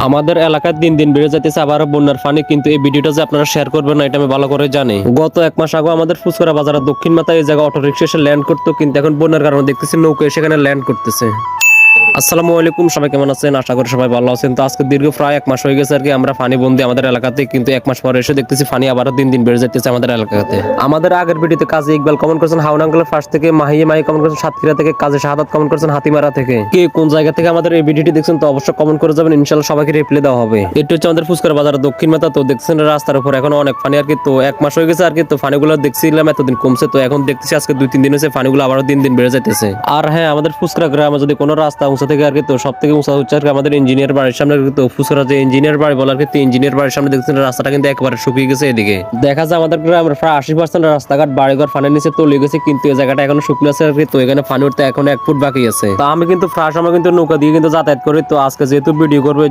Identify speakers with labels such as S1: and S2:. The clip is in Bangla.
S1: আমাদের এলাকায় দিন দিন বেড়ে যাইতেছে আবারও বন্যার পানি, কিন্তু এই ভিডিওটা যে আপনারা শেয়ার করবেন না এটা আমি ভালো করে জানি। গত এক মাস আগে আমাদের ফুচকারা বাজারের দক্ষিণ মাথায় এই জায়গা অটো রিক্সা এসে ল্যান্ড করতো, কিন্তু এখন বন্যার কারণে দেখতেছি নৌকা সেখানে ল্যান্ড করতেছে। আসসালামু আলাইকুম, সবাই কেমন আছেন? আশা করি সবাই ভালো আছেন। তো আজকে দীর্ঘ প্রায় এক মাস হয়ে গেছে আর কি আমরা পানি বন্দি আমাদের এলাকাতে, কিন্তু এক মাস পরে এসে দেখতেছি পানি আবারও দিন দিন বেড়ে যাচ্ছে আমাদের এলাকাতে। আমাদের আগের ভিডিওতে কাজী ইকবাল কমেন্ট করেছেন হাওনাঙ্গলের ফার্স্ট থেকে, মাহি কমেন্ট করেছেন সাতক্ষীরা থেকে, কাজী শাহাদাত কমেন্ট করেছেন হাতিমারা থেকে। কে কোন জায়গা থেকে আমাদের এই ভিডিওটি দেখছেন তো অবশ্যই কমেন্ট করে যাবেন, ইনশাআল্লাহ সবাইকে রিপ্লাই দেওয়া হবে। এটা হচ্ছে আমাদের ফুচকার বাজার দক্ষিণ মাথা। তো দেখছেন রাস্তার উপর এখন অনেক পানি আর কি। তো এক মাস হয়ে গেছে আর কি, তো পানিগুলো দেখছিলাম এতদিন কমছে, তো এখন দেখতেছি আজকে 2-3 দিন হয়েছে পানিগুলো আবারও দিন দিন বেড়ে যাইতেছে। আর হ্যাঁ, আমাদের ফুচকা গ্রামে যদি কোনো রাস্তা উঁচা থেকে আর কি, তো সব থেকে উঁচা হচ্ছে আর কি আমাদের ইঞ্জিনিয়ার বাড়ির সামনে। তো ফুচকা যে ইঞ্জিনিয়ার বাড়ি বলার ক্ষেত্রে ইঞ্জিনিয়ার বাড়ির সামনে দেখছেন রাস্তাটা কিন্তু একবারে শুকিয়ে গেছে। এদিকে দেখা যায় আমাদের গ্রামের প্রায় 80% রাস্তাঘাট বাড়িঘর পানির নিচে তলিয়ে গেছে, কিন্তু এই জায়গাটা এখনো শুকনো আছে আর কি। তো এখানে পানি উঠতে এখন 1 ফুট বাকি আছে। তো আমি কিন্তু প্রায় সময় কিন্তু নৌকা দিয়ে কিন্তু যাতায়াত করি। তো আজকে যেহেতু ভিডিও করবো